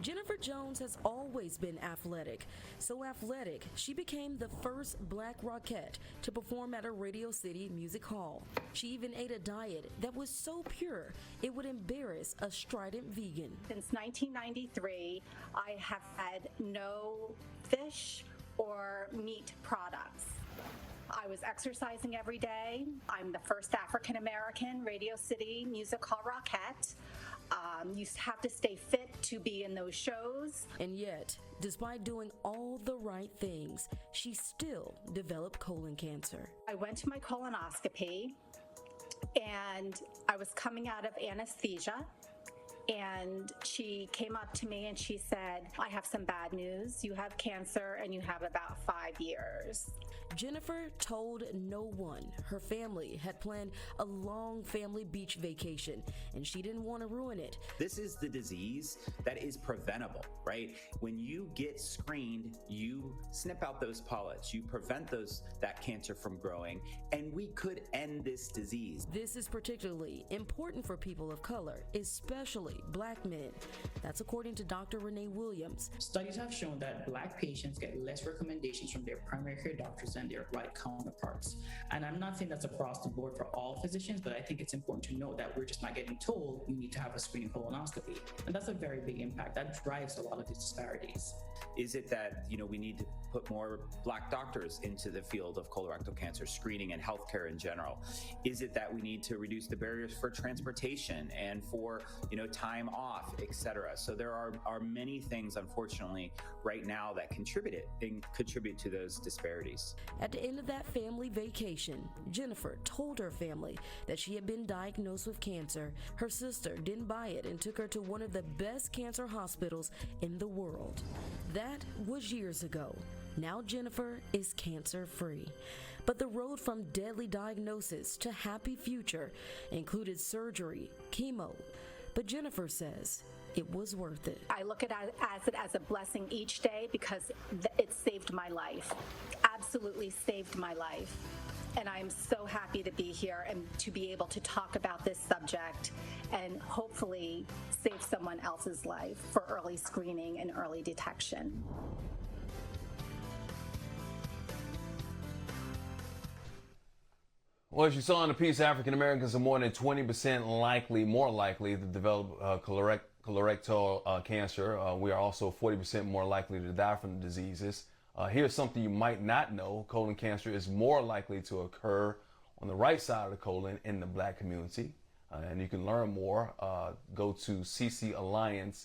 Jennifer Jones has always been athletic. So athletic, she became the first black rockette to perform at a Radio City Music Hall. She even ate a diet that was so pure it would embarrass a strident vegan. Since 1993, I have had no fish or meat products. I was exercising every day. I'm the first African American Radio City Music Hall rockette. You have to stay fit to be in those shows. And yet, despite doing all the right things, she still developed colon cancer. I went to my colonoscopy and I was coming out of anesthesia. And she came up to me and she said, I have some bad news. You have cancer and you have about 5 years. Jennifer told no one. Her family had planned a long family beach vacation and she didn't want to ruin it. This is the disease that is preventable, right? When you get screened, you snip out those polyps, you prevent that cancer from growing, and we could end this disease. This is particularly important for people of color, especially black men. That's according to Dr. Renee Williams. Studies have shown that black patients get less recommendations from their primary care doctors than their white counterparts. And I'm not saying that's across the board for all physicians, but I think it's important to know that we're just not getting told you need to have a screening colonoscopy. And that's a very big impact. That drives a lot of these disparities. Is it that, we need to put more black doctors into the field of colorectal cancer screening and healthcare in general? Is it that we need to reduce the barriers for transportation and for, time off, etc.? So there are many things, unfortunately, right now that contribute to those disparities. At the end of that family vacation, Jennifer told her family that she had been diagnosed with cancer. Her sister didn't buy it and took her to one of the best cancer hospitals in the world. That was years ago. Now Jennifer is cancer-free. But the road from deadly diagnosis to happy future included surgery, chemo. But Jennifer says it was worth it. I look at it as a blessing each day because it saved my life. Absolutely saved my life. And I'm so happy to be here and to be able to talk about this subject and hopefully save someone else's life for early screening and early detection. Well, as you saw in the piece, African Americans are more than 20% more likely to develop colorectal cancer. We are also 40% more likely to die from the diseases. Here's something you might not know. Colon cancer is more likely to occur on the right side of the colon in the black community. And you can learn more, go to ccalliance.org.